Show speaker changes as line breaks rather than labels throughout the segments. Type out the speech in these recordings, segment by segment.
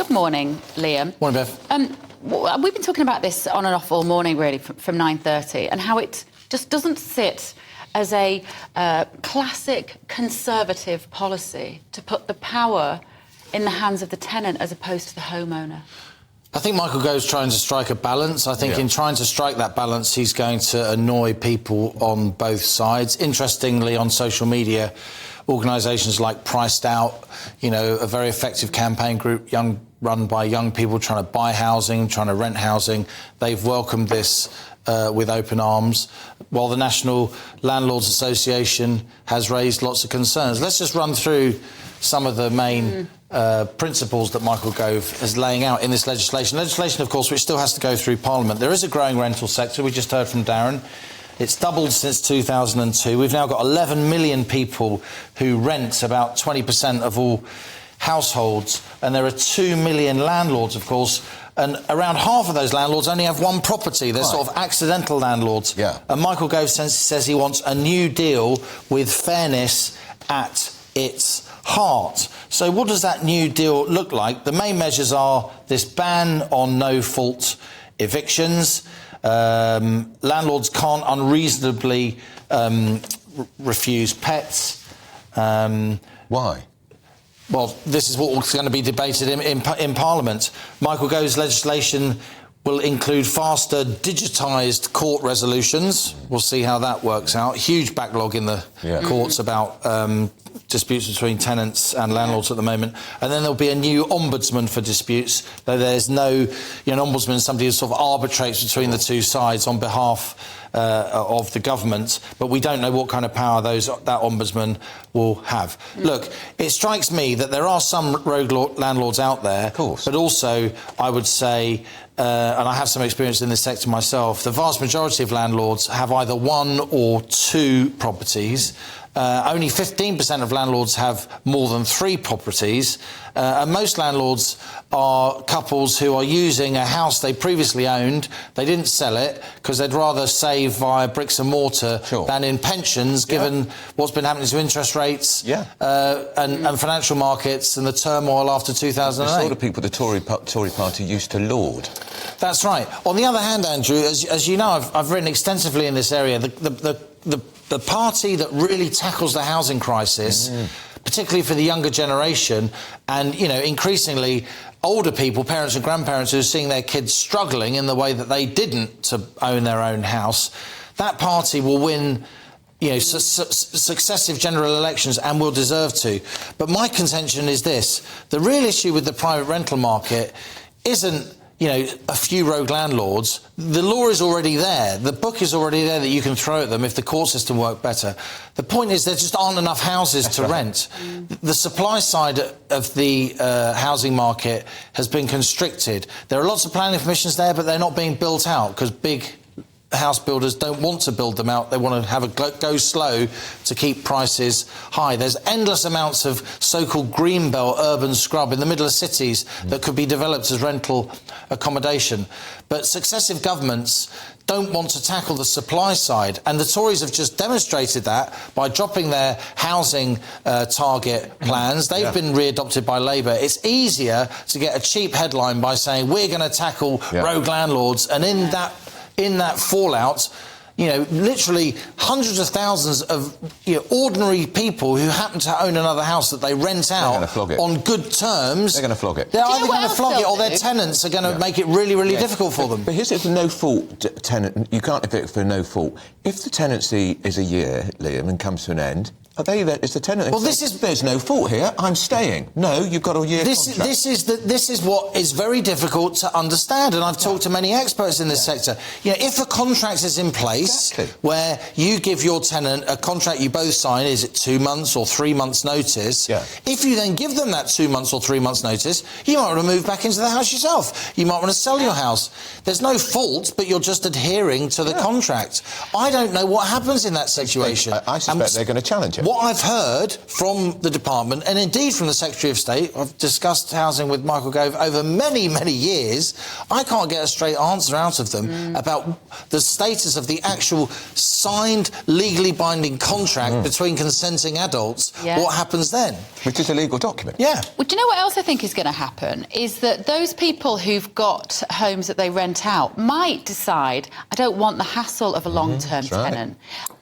Good morning, Liam.
Morning, Bev.
We've been talking about this on and off all morning, really, from 9:30, and how it just doesn't sit as a classic conservative policy to put the power in the hands of the tenant as opposed to the homeowner.
I think Michael Gove's trying to strike a balance. I think in trying to strike that balance, he's going to annoy people on both sides. Interestingly, on social media, organisations like Priced Out, you know, a very effective campaign group run by young people trying to buy housing, trying to rent housing, they've welcomed this with open arms, while the National Landlords Association has raised lots of concerns. Let's just run through some of the main principles that Michael Gove is laying out in this legislation. Legislation, of course, which still has to go through Parliament. There is a growing rental sector. We just heard from Darren. It's doubled since 2002. We've now got 11 million people who rent about 20% of all households, and there are 2 million landlords, of course, and around half of those landlords only have one property. They're sort of accidental landlords. Yeah. And Michael Gove says he wants a new deal with fairness at its heart. So what does that new deal look like? The main measures are this ban on no-fault evictions. Landlords can't unreasonably refuse pets.
Why?
Well, this is what's going to be debated in Parliament. Michael Gove's legislation will include faster digitised court resolutions. We'll see how that works out. Huge backlog in the courts about disputes between tenants and landlords at the moment. And then there'll be a new ombudsman for disputes, though there's no... an ombudsman is somebody who sort of arbitrates between the two sides on behalf of the government, but we don't know what kind of power that ombudsman will have. Look, it strikes me that there are some rogue landlords out there, of course, but also I would say, and I have some experience in this sector myself, the vast majority of landlords have either one or two properties. Only 15% of landlords have more than 3 properties, and most landlords are couples who are using a house they previously owned. They didn't sell it because they'd rather save via bricks and mortar than in pensions, given what's been happening to interest rates and financial markets and the turmoil after 2008.
The sort of people the Tory party used to laud. That's
right. On the other hand, Andrew, as you know, I've written extensively in this area. The party that really tackles the housing crisis, particularly for the younger generation, and, you know, increasingly older people, parents and grandparents who are seeing their kids struggling in the way that they didn't to own their own house, that party will win, you know, successive general elections and will deserve to. But my contention is this. The real issue with the private rental market isn't, you know, a few rogue landlords. The law is already there. The book is already there that you can throw at them if the court system worked better. The point is there just aren't enough houses to rent. The supply side of the housing market has been constricted. There are lots of planning permissions there, but they're not being built out because big house builders don't want to build them out. They want to have a go slow to keep prices high. There's endless amounts of so-called greenbelt urban scrub in the middle of cities that could be developed as rental accommodation. But successive governments don't want to tackle the supply side, and the Tories have just demonstrated that by dropping their housing target plans. They've been re-adopted by Labour. It's easier to get a cheap headline by saying we're going to tackle rogue landlords, and in that fallout, you know, literally hundreds of thousands of ordinary people who happen to own another house that they rent out on good terms.
They're going to flog it.
They're either going to flog it or their tenants are going to make it really, really difficult for them.
But here's it for no-fault tenant. You can't evict for no fault. If the tenancy is a year, Liam, and comes to an end, are they there? Is the tenant?
Well,
there's no fault here. I'm staying. No, you've got a year contract.
This is what is very difficult to understand, and I've talked to many experts in this sector. You know, if a contract is in place where you give your tenant a contract you both sign, is it 2 months or 3 months notice? If you then give them that 2 months or 3 months notice, you might want to move back into the house yourself. You might want to sell your house. There's no fault, but you're just adhering to the contract. I don't know what happens in that situation.
I suspect they're going to challenge it.
What I've heard from the department, and indeed from the Secretary of State, I've discussed housing with Michael Gove over many, many years, I can't get a straight answer out of them about the status of the actual signed, legally binding contract between consenting adults. What happens then?
Which is a legal document.
Yeah.
Well, do you know what else I think is going to happen? Is that those people who've got homes that they rent out might decide, I don't want the hassle of a long-term tenant.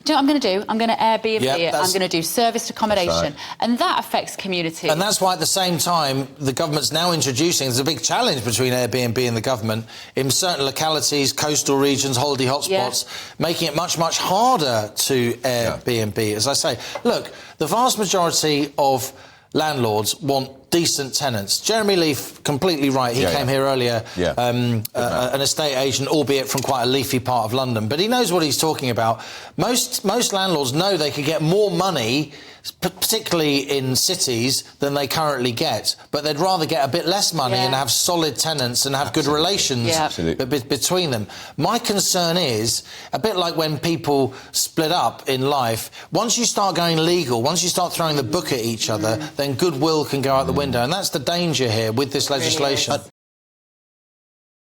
Do you know what I'm going to do? I'm going to Airbnb it. I'm going to do serviced accommodation. And that affects communities.
And that's why at the same time, the government's now introducing, there's a big challenge between Airbnb and the government in certain localities, coastal regions, holiday hotspots, making it much, much harder to Airbnb. As I say, look, the vast majority of landlords want decent tenants. Jeremy Leaf, completely right. He came here earlier, an estate agent, albeit from quite a leafy part of London. But he knows what he's talking about. Most landlords know they could get more money, particularly in cities, than they currently get. But they'd rather get a bit less money and have solid tenants and have good relations between them. My concern is, a bit like when people split up in life, once you start going legal, once you start throwing the book at each other, then goodwill can go out the window. And that's the danger here with this legislation.